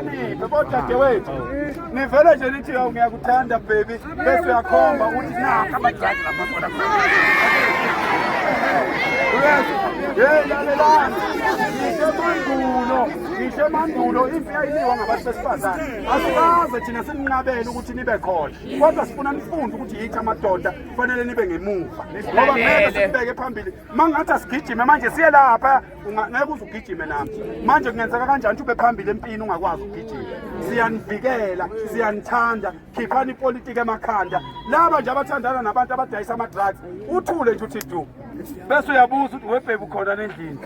nihlakaniphe bodadewethu nivele nje nithi ngiyakuthanda baby bese uyakhomba ukuthi nakho amadrugs laphona lalelani ngisho mandulo impi yayiliwa ngabantu besifazane asikaze thina sininqabele ukuthi nibe khona kodwa sifuna nifunde ukuthi yithi amadoda kufanele nibe ngemuva ngoba ngeke sibheke phambili mangathi asigijime manje siye lapha ngeke uzugijime nami manje kungenzeka kanjani ube phambili empini ungakwazi ukugijima siyanivikela siyanithanda khiphani ipolitiki emakhanda laba nje abathandana nabantu abadayisa ama-drugs uthule nje uthi du bese uyabuza ukuthi webhebe ukhona nendlini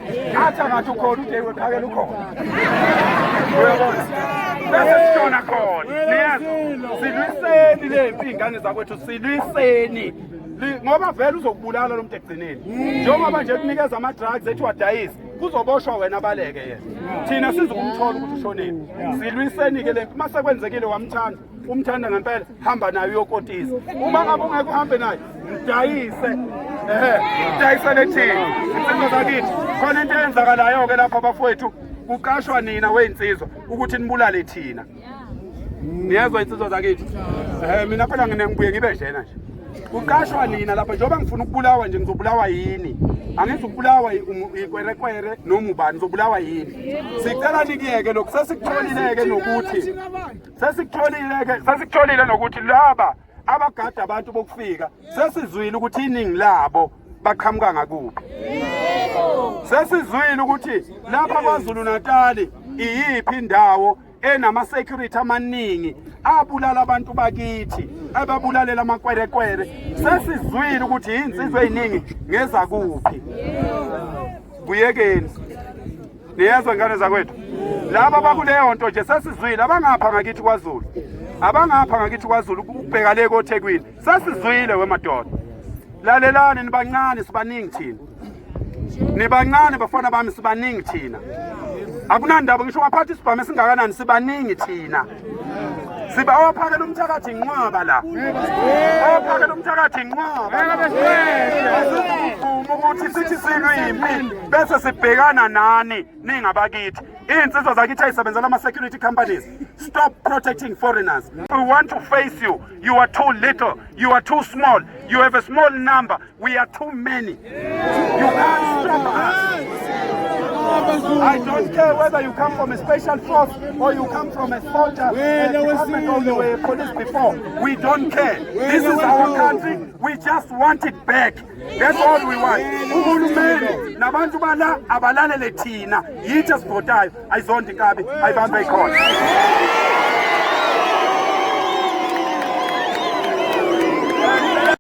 athi angathi ukhona uthi wephakela ukhona uyabona bese sishona khona niyazi silwiseni le mpi ingane zakwethu silwiseni ngoba vele uzokubulala lo muntu egcineni njengoba nje kunikeza ama-drugs ethi wadayisa kuzoboshwa wena abaleke yena thina sizokumthola ukuthi ushoneni silwiseni-ke le mpi uma sekwenzekile wamthanda umthanda ngempela hamba nayo uyokotisa uma ngabe ungeke uhambe naye mdayise mdayisele thina insizwa zakithi khona into eyenzakalayo-ke lapho abafowethu kuqashwa nina wey'nsizwa ukuthi nibulale thina niyezwa insizwa zakithi mina phela ngibuye ngibe njena nje kuqashwa nina lapha njengoba ngifuna ukubulawa nje ngizobulawa yini angithi ukubulawa ikwerekwere noma ubani ngizobulawa yini sicela nikiyeke lokhu sesikutholileke nokuthi sesikutholile nokuthi laba abagada abantu bokufika sesizwile ukuthi iningi labo baqhamuka ngakuphi sesizwile ukuthi lapha kwaZulu Natali iyiphi indawo enama-security amaningi abulala abantu bakithi ababulalela amakwerekwere sesizwile ukuthi iy'nsizwa ey'ningi ngeza kuphi buyekeni niyezwa ngane zakwethu laba bakuleyo nto nje sesizwile abangapha ngakithi kwaZulu abangapha ngakithi kwaZulu ukubheka le koThekwini sesizwile wemadoda lalelani nibancane sibaningi thina nibancane bafana bami sibaningi thina akunandaba ngisho waphatha isibhamu esingakanani sibaningi thina siba ophakela umthakathi nqwaba la ophakela umthakathi nqwaba ukuthi sithi silwimi bese sibhekana nani ningabakithi iy'nsizwa zakithi ayisebenzela ama-security companies stop protecting foreigners we want to face you you are too little you are too small you have a small number we are too many you can't stop us. I don't care whether you come from a special force or you come from a soldier department or you were police before. We don't care. This is our country. We just want it back. That's all we want. Uhulumeni nabantu bala abalalele thina yithi sivotayo ayizonto inkabi ayibambe ikhona.